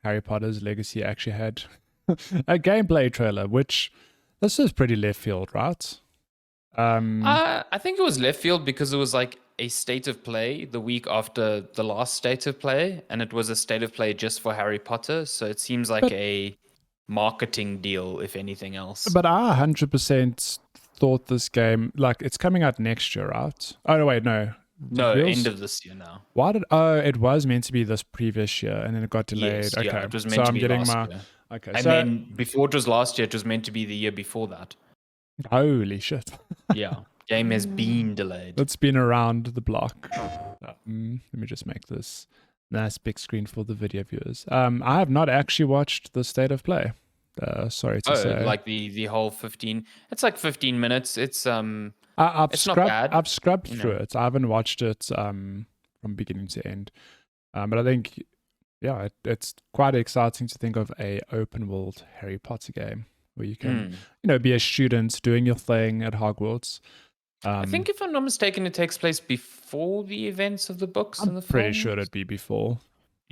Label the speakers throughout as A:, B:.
A: Harry Potter's Legacy actually had a gameplay trailer, which this is pretty left field, right?
B: I think it was left field because it was like a state of play the week after the last state of play, and it was a state of play just for Harry Potter. So it seems like a marketing deal, if anything else.
A: But I 100% thought this game, like, it's coming out next year, right? Oh, no, wait, no.
B: No, end of this year now.
A: Why did? Oh, it was meant to be this previous year, and then it got delayed.
B: Yes,
A: okay,
B: yeah, it was meant to be last year.
A: Okay,
B: and then before it was last year, it was meant to be the year before that.
A: Holy shit!
B: Yeah, game has been delayed.
A: It's been around the block. Let me just make this nice big screen for the video viewers. I have not actually watched the state of play. Sorry to say.
B: Like the whole 15. It's like 15 minutes. It's
A: I've
B: it's
A: scrubbed,
B: not bad.
A: I've scrubbed through it. I haven't watched it from beginning to end. But I think, yeah, it's quite exciting to think of a open world Harry Potter game where you can, be a student doing your thing at Hogwarts.
B: I think, if I'm not mistaken, it takes place before the events of the books and the films.
A: Pretty sure it'd be before.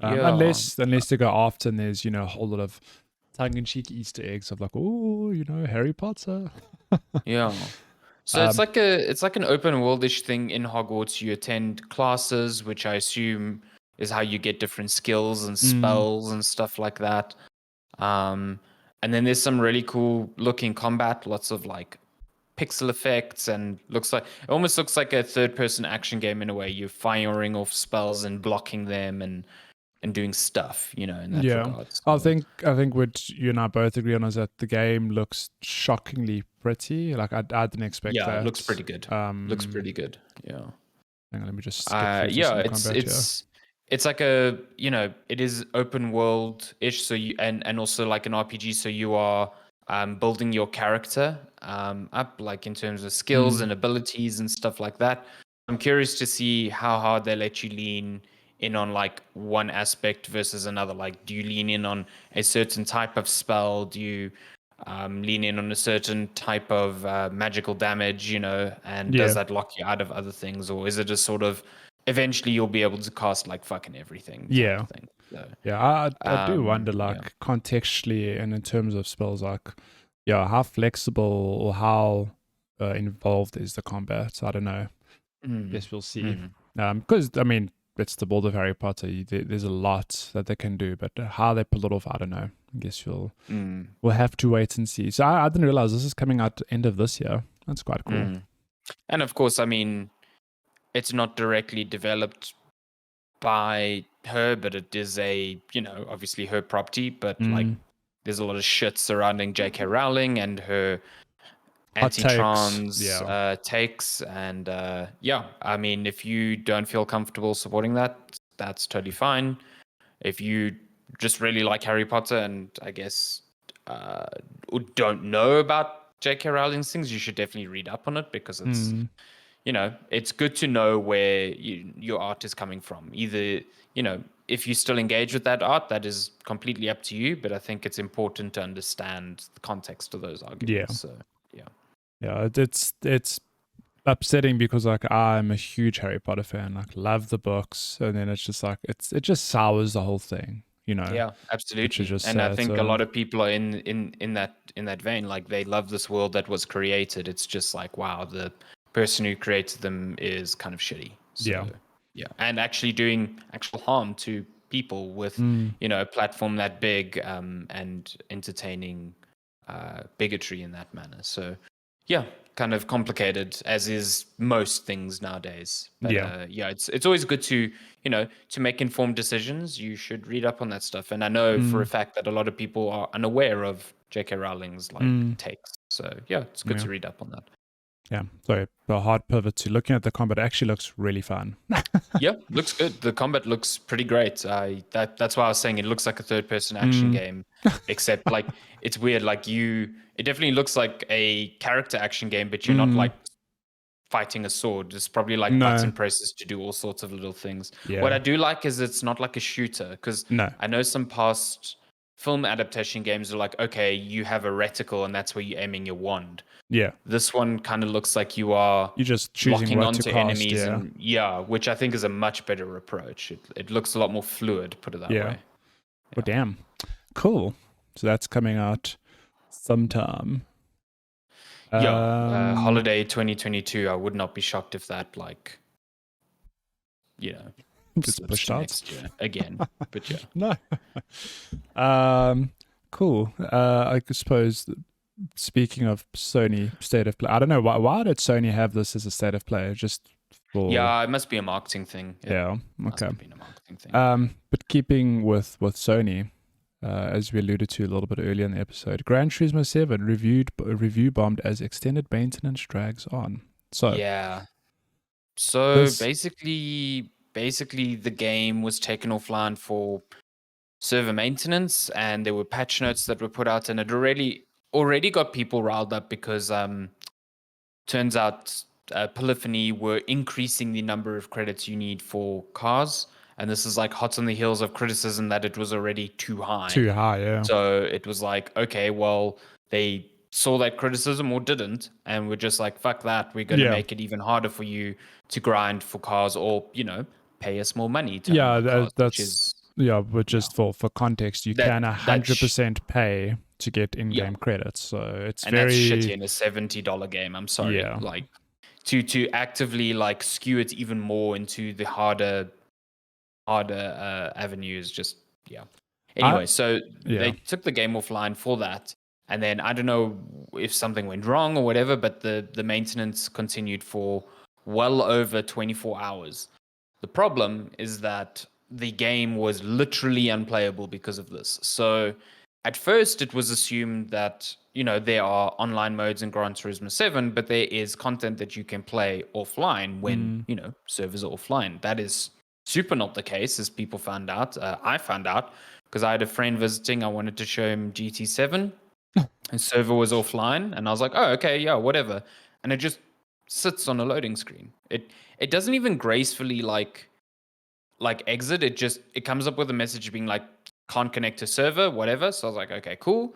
A: Unless they go after and there's, a whole lot of tongue-in-cheek Easter eggs of like, oh, Harry Potter.
B: Yeah. So it's like an open worldish thing in Hogwarts. You attend classes, which I assume is how you get different skills and spells and stuff like that. And then there's some really cool looking combat, lots of like pixel effects, and it almost looks like a third-person action game in a way. You're firing off spells and blocking them and doing stuff, in that regard. So
A: I think what you and I both agree on is that the game looks shockingly pretty. Like I didn't expect that.
B: Yeah, it looks pretty good. Looks pretty good. Yeah.
A: Hang on, let me just skip through
B: it's like a, it is open world-ish, so you and also like an RPG, so you are building your character up, like in terms of skills and abilities and stuff like that. I'm curious to see how hard they let you lean in on like one aspect versus another. Like, do you lean in on a certain type of spell? Do you lean in on a certain type of magical damage, and does that lock you out of other things? Or is it just sort of eventually you'll be able to cast like fucking everything?
A: Yeah.
B: Thing? So,
A: I do wonder, like, contextually and in terms of spells, like, how flexible or how involved is the combat? I don't know. Guess we'll see. Because, I mean, it's the world of Harry Potter. There's a lot that they can do, but how they pull it off, I don't know. I guess we'll have to wait and see. So I didn't realize this is coming out end of this year. That's quite cool.
B: And of course, I mean, it's not directly developed by her, but it is obviously her property. But like, there's a lot of shit surrounding J.K. Rowling and her anti-trans takes, and I mean, if you don't feel comfortable supporting that, that's totally fine. If you just really like Harry Potter and I guess don't know about J.K. Rowling's things, you should definitely read up on it, because it's it's good to know where your art is coming from. Either if you still engage with that art, that is completely up to you, but I think it's important to understand the context of those arguments. So
A: it's upsetting because like I'm a huge Harry Potter fan, like love the books, and then it's just like it just sours the whole thing,
B: Yeah, absolutely. And I think a lot of people are in that vein. Like, they love this world that was created. It's just like, wow, the person who created them is kind of shitty. So, and actually doing actual harm to people with a platform that big and entertaining bigotry in that manner. So kind of complicated, as is most things nowadays. But it's always good to to make informed decisions. You should read up on that stuff, and I know for a fact that a lot of people are unaware of J.K. Rowling's takes. So it's good to read up on that.
A: So the hard pivot to looking at the combat actually looks really fun.
B: Looks good. The combat looks pretty great. That's why I was saying it looks like a third-person action game, except like it's weird. Like it definitely looks like a character action game, but you're not like fighting a sword. It's probably like button presses to do all sorts of little things. What I do like is it's not like a shooter, because I know some past film adaptation games are like, okay, you have a reticle and that's where you're aiming your wand. This one kind of looks like you're
A: just choosing
B: locking
A: what
B: onto
A: to cast,
B: enemies, and which I think is a much better approach. It looks a lot more fluid, put it that way.
A: Oh, damn. Cool. So that's coming out sometime.
B: Holiday 2022. I would not be shocked if that, like,
A: gets
B: slips
A: pushed
B: to
A: out
B: next year again. But yeah.
A: No. Cool. I suppose, speaking of Sony state of play, I don't know why did Sony have this as a state of play? Just for
B: Yeah, it must be a marketing thing.
A: Okay.
B: Must have been a marketing thing.
A: But keeping with Sony, as we alluded to a little bit earlier in the episode, Gran Turismo 7 review bombed as extended maintenance drags on. So
B: yeah. So basically the game was taken offline for server maintenance, and there were patch notes that were put out, and it already got people riled up because turns out Polyphony were increasing the number of credits you need for cars, and this is like hot on the heels of criticism that it was already too high.
A: Yeah.
B: So it was like, okay, well, they saw that criticism or didn't, and we're just like, fuck that, we're going to make it even harder for you to grind for cars, or pay us more money to unlock cars,
A: but just for context, you can 100% pay to get in-game credits, so it's
B: that's shitty in a $70 game. I'm sorry, like to actively like skew it even more into the harder avenues, just anyway. So they took the game offline for that, and then I don't know if something went wrong or whatever, but the maintenance continued for well over 24 hours. The problem is that the game was literally unplayable because of this. So at first it was assumed that, there are online modes in Gran Turismo 7, but there is content that you can play offline when, servers are offline. That is super not the case, as people found out. I found out because I had a friend visiting. I wanted to show him GT7. And server was offline, and I was like, oh, okay, yeah, whatever. And it just sits on a loading screen. It doesn't even gracefully like exit. It comes up with a message being like, can't connect to server, whatever. So I was like, okay, cool.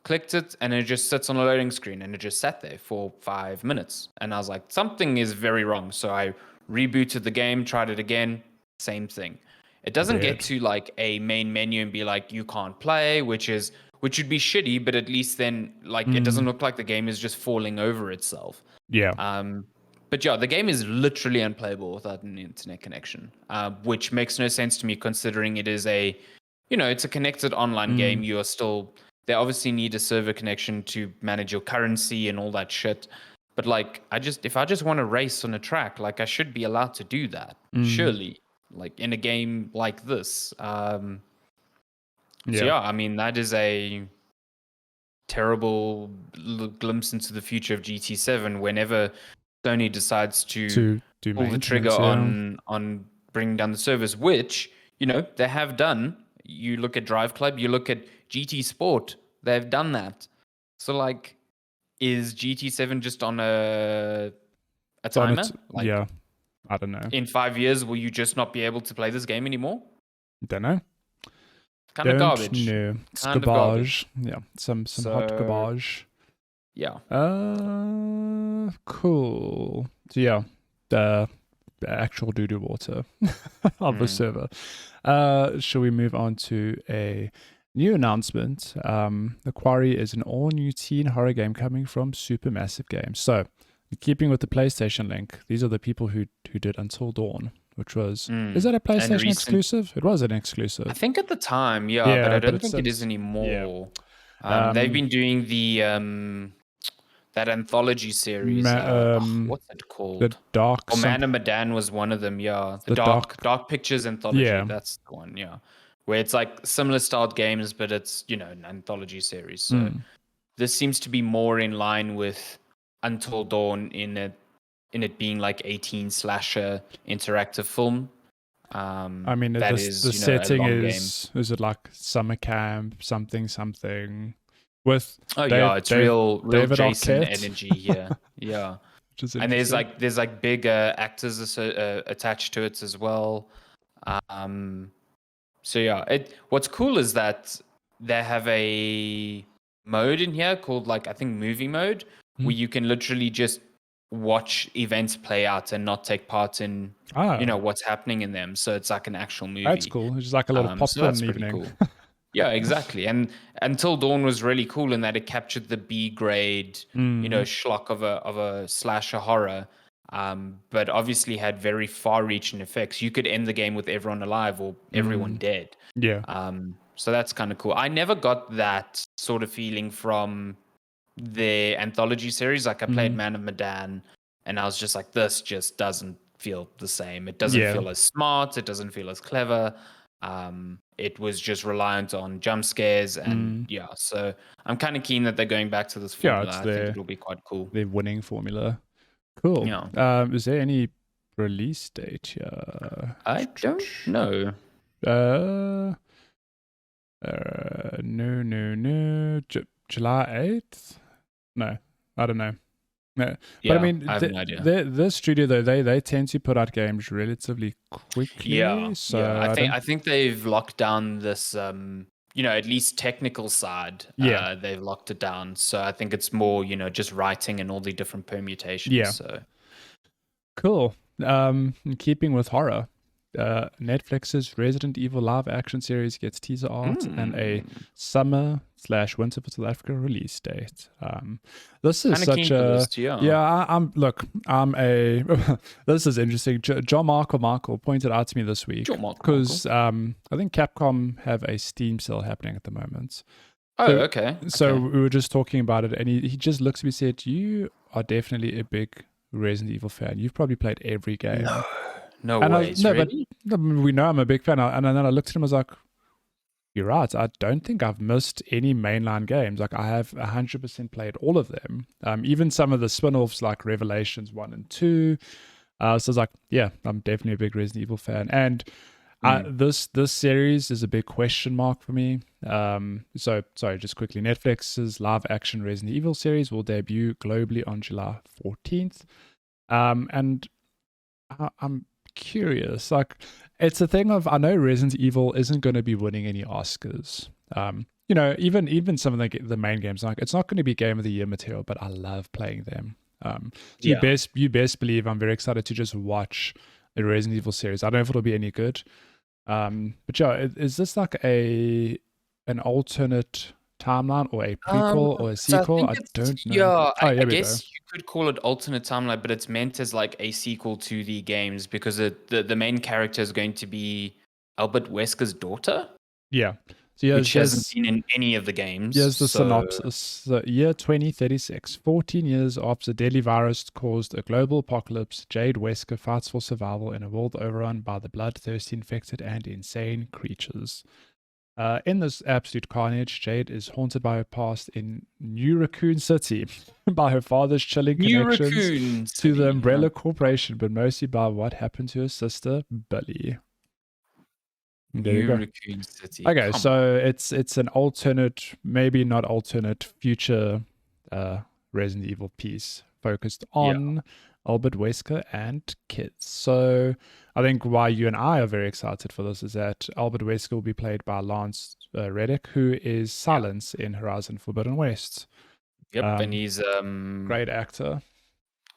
B: Clicked it, and it just sits on a loading screen, and it just sat there for 5 minutes. And I was like, something is very wrong. So I rebooted the game, tried it again, same thing. It doesn't get to like a main menu and be like, you can't play, which would be shitty, but at least then like it doesn't look like the game is just falling over itself.
A: Yeah.
B: But yeah, the game is literally unplayable without an internet connection, which makes no sense to me considering it is it's a connected online game. They obviously need a server connection to manage your currency and all that shit. But like, if I just want to race on a track, like I should be allowed to do that, surely, like in a game like this. So yeah, I mean, that is a terrible glimpse into the future of GT7 whenever Sony decides to pull the trigger on bringing down the servers, which, they have done. You look at Drive Club, you look at GT Sport, they've done that. So like, is GT7 just on a timer?
A: I don't know.
B: In 5 years, will you just not be able to play this game anymore?
A: Don't know.
B: Kind of garbage.
A: No. It's garbage. Yeah, some hot garbage.
B: Yeah.
A: Cool. So yeah, the actual doo-doo water of the server. Shall we move on to a new announcement? The Quarry is an all-new teen horror game coming from Supermassive Games. So, keeping with the PlayStation link, these are the people who did Until Dawn, which was... Is that a PlayStation exclusive? It was an exclusive.
B: I think at the time, but I don't think it is anymore. Yeah. They've been doing the... that anthology series. What's it called?
A: The Dark...
B: Man and Medan was one of them, yeah. The Dark Pictures anthology, that's the one, yeah. Where it's like similar styled games, but it's, an anthology series. So this seems to be more in line with Until Dawn in it being like a teen slasher interactive film.
A: I mean, the setting is it like summer camp, something with
B: it's real
A: David
B: Jason
A: Arquette
B: energy here. Yeah. And there's like big actors attached to it as well. So yeah, what's cool is that they have a mode in here called like, I think, movie mode, where you can literally just watch events play out and not take part in what's happening in them. So it's like an actual movie.
A: That's cool. It's just like a little popcorn evening.
B: Cool. Yeah, exactly. And Until Dawn was really cool in that it captured the B grade, schlock of a slasher horror. But obviously had very far-reaching effects. You could end the game with everyone alive or everyone dead.
A: Yeah.
B: So that's kind of cool. I never got that sort of feeling from the anthology series. Like I played Man of Medan, and I was just like, this just doesn't feel the same. It doesn't feel as smart. It doesn't feel as clever. It was just reliant on jump scares, and so I'm kind of keen that they're going back to this formula. I think it'll be quite cool.
A: Their winning formula. Cool.
B: Yeah.
A: Is there any release date here?
B: I don't know.
A: No. July 8th? No, I don't know. No.
B: Yeah,
A: but I mean,
B: I have no idea.
A: This studio though, they tend to put out games relatively quickly.
B: Yeah,
A: so
B: yeah. I think they've locked down this at least technical side.
A: Yeah.
B: They've locked it down. So I think it's more, just writing and all the different permutations.
A: Yeah.
B: So
A: cool. In keeping with horror, Netflix's Resident Evil live action series gets teaser art and a summer/winter for South Africa release date. This is such a I'm a this is interesting. John Michael pointed out to me this week because I think Capcom have a Steam sale happening at the moment.
B: Okay.
A: So we were just talking about it, and he just looks at me and said, "You are definitely a big Resident Evil fan. You've probably played every game."
B: No way. Really?
A: But we know I'm a big fan. And then I looked at him and was like, you're right. I don't think I've missed any mainline games. Like I have 100% played all of them. Even some of the spin-offs like Revelations 1 and 2. So I was like, yeah, I'm definitely a big Resident Evil fan. And this series is a big question mark for me. So sorry, just quickly. Netflix's live action Resident Evil series will debut globally on July 14th. And I'm curious, like it's a thing of I know Resident Evil isn't going to be winning any Oscars. Even some of the main games, like it's not going to be Game of the Year material, but I love playing them. You best believe I'm very excited to just watch the Resident Evil series. I don't know if it'll be any good, but yeah, is this like an alternate timeline or a prequel or a sequel? I don't know.
B: Yeah, I guess you could call it alternate timeline, but it's meant as like a sequel to the games because the main character is going to be Albert Wesker's daughter.
A: Yeah.
B: So which hasn't been in any of the games.
A: Here's the synopsis. The year 2036, 14 years after a deadly virus caused a global apocalypse, Jade Wesker fights for survival in a world overrun by the bloodthirsty, infected, and insane creatures. In this absolute carnage, Jade is haunted by her past in New Raccoon City, by her father's chilling connections to the Umbrella Corporation, but mostly by what happened to her sister, Billy.
B: New Raccoon City.
A: Okay, so it's an alternate, maybe not alternate, future Resident Evil piece focused on Albert Wesker and kids. So I think why you and I are very excited for this is that Albert Wesker will be played by Lance Reddick, who is Silence in Horizon Forbidden West.
B: Yep, and he's
A: great actor.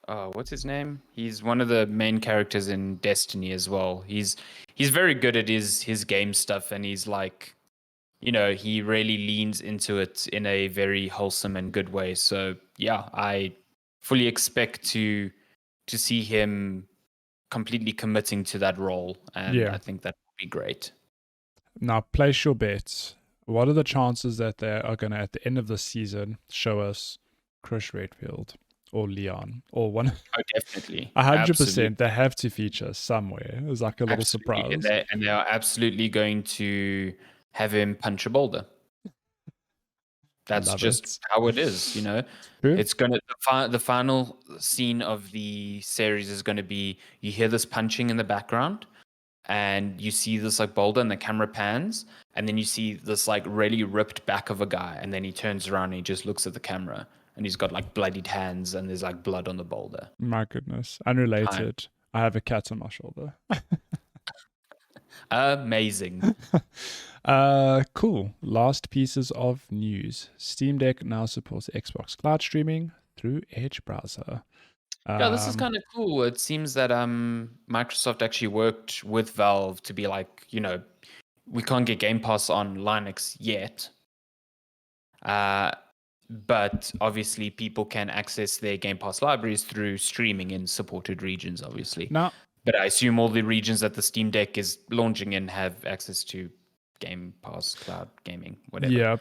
B: What's his name? He's one of the main characters in Destiny as well. He's very good at his game stuff, and he's like, he really leans into it in a very wholesome and good way. So yeah, I fully expect to see him completely committing to that role, and I think that would be great.
A: Now, place your bets. What are the chances that they are going to, at the end of the season, show us Chris Redfield or Leon or one?
B: Oh, definitely.
A: 100%. They have to feature somewhere. It was like a little surprise.
B: And they are absolutely going to have him punch a boulder. That's just how it is,
A: True.
B: It's gonna the final scene of the series is gonna be you hear this punching in the background, and you see this like boulder, and the camera pans, and then you see this like really ripped back of a guy, and then he turns around and he just looks at the camera, and he's got like bloodied hands, and there's like blood on the boulder.
A: My goodness, unrelated. I have a cat on my shoulder.
B: Amazing.
A: Cool. Last pieces of news. Steam Deck now supports Xbox Cloud streaming through Edge browser.
B: Yeah, this is kind of cool. It seems that Microsoft actually worked with Valve to be like, we can't get Game Pass on Linux yet. But obviously people can access their Game Pass libraries through streaming in supported regions, obviously.
A: No.
B: But I assume all the regions that the Steam Deck is launching in have access to Game Pass, cloud gaming, whatever.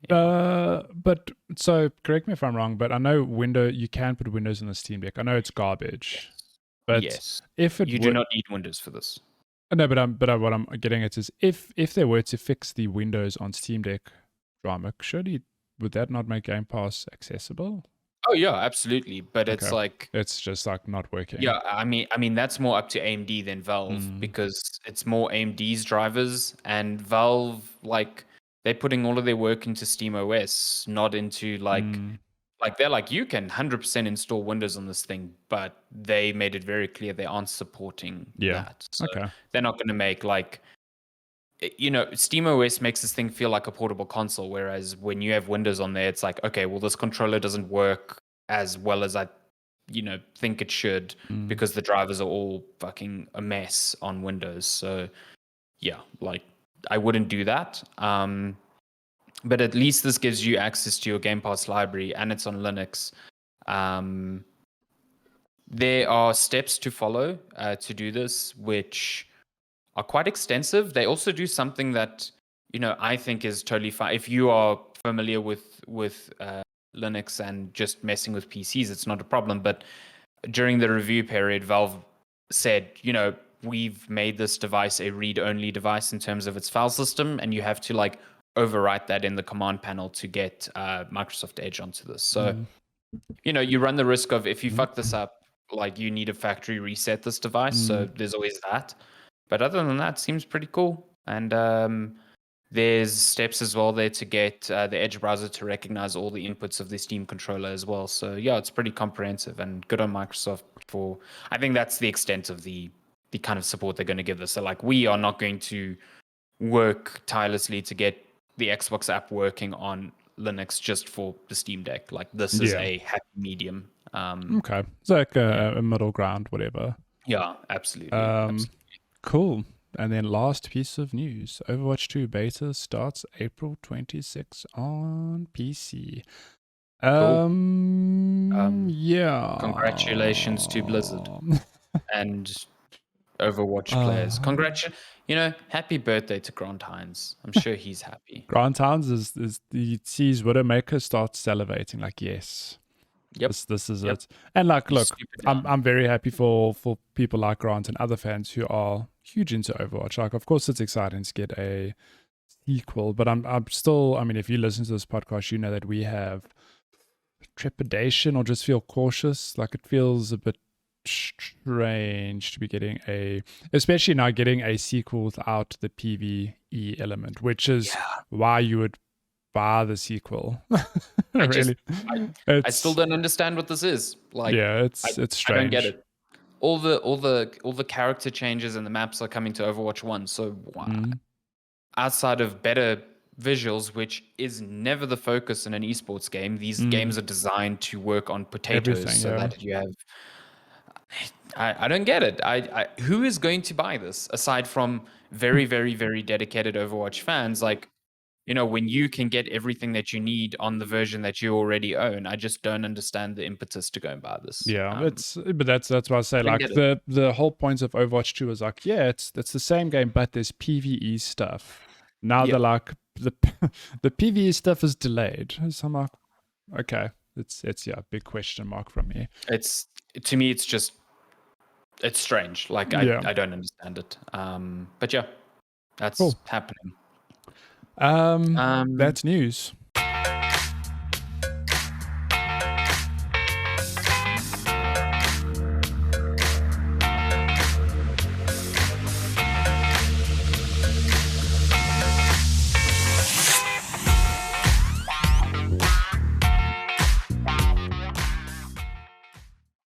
A: Yeah. But so correct me if I'm wrong, but I know you can put Windows on the Steam Deck. I know it's garbage.
B: Yes.
A: But
B: yes.
A: If it
B: you do not need Windows for this.
A: No, but what I'm getting at is if they were to fix the Windows on Steam Deck drama, surely would that not make Game Pass accessible?
B: Oh yeah, absolutely. But it's like
A: it's just like not working.
B: Yeah, I mean that's more up to AMD than Valve because it's more AMD's drivers, and Valve, like, they're putting all of their work into SteamOS, not into like they're like, you can 100% install Windows on this thing, but they made it very clear they aren't supporting that. So they're not going to make like, SteamOS makes this thing feel like a portable console, whereas when you have Windows on there, it's like, okay, well, this controller doesn't work as well as I think it should because the drivers are all fucking a mess on Windows. So yeah, like, I wouldn't do that. But at least this gives you access to your Game Pass library, and it's on Linux. There are steps to follow to do this, which are quite extensive. They also do something that I think is totally fine. If you are familiar with Linux and just messing with PCs, it's not a problem. But during the review period, Valve said, we've made this device a read-only device in terms of its file system, and you have to like overwrite that in the command panel to get Microsoft Edge onto this. So, you run the risk of, if you fuck this up, like, you need a factory reset this device. So there's always that. But other than that, seems pretty cool. And there's steps as well there to get the Edge browser to recognize all the inputs of the Steam controller as well. So yeah, it's pretty comprehensive, and good on Microsoft for, I think that's the extent of the kind of support they're going to give this. So like, we are not going to work tirelessly to get the Xbox app working on Linux just for the Steam Deck. Like, this is a happy medium.
A: Okay. It's like a middle ground, whatever.
B: Yeah, absolutely.
A: Cool. And then last piece of news, Overwatch 2 beta starts April 26 on PC. Yeah.
B: Congratulations to Blizzard and Overwatch players. Happy birthday to Grant Hines. I'm sure he's happy.
A: Grant Hines is he sees Widowmaker starts salivating like, yes.
B: Yep.
A: This is it. And like, look, I'm very happy for people like Grant and other fans who are huge into Overwatch. Like, of course, it's exciting to get a sequel, but I'm still, I mean, if you listen to this podcast, you know that we have trepidation or just feel cautious. Like, it feels a bit strange to be especially now getting a sequel without the PvE element, which is why you would buy the sequel. Really,
B: I still don't understand what this is. Like,
A: it's strange.
B: I don't get it. All the character changes and the maps are coming to Overwatch 1. So outside of better visuals, which is never the focus in an esports game, these games are designed to work on potatoes. That you have. I don't get it. Who is going to buy this aside from very, very, very dedicated Overwatch fans? Like, when you can get everything that you need on the version that you already own, I just don't understand the impetus to go and buy this.
A: Yeah, but that's why I say, like, the whole point of Overwatch 2 is like, yeah, it's the same game, but there's PvE stuff. Now they're like, the PvE stuff is delayed. So I'm like, okay, it's big question mark from me.
B: To me, it's strange. Like, I don't understand it. But yeah, that's happening.
A: That's news.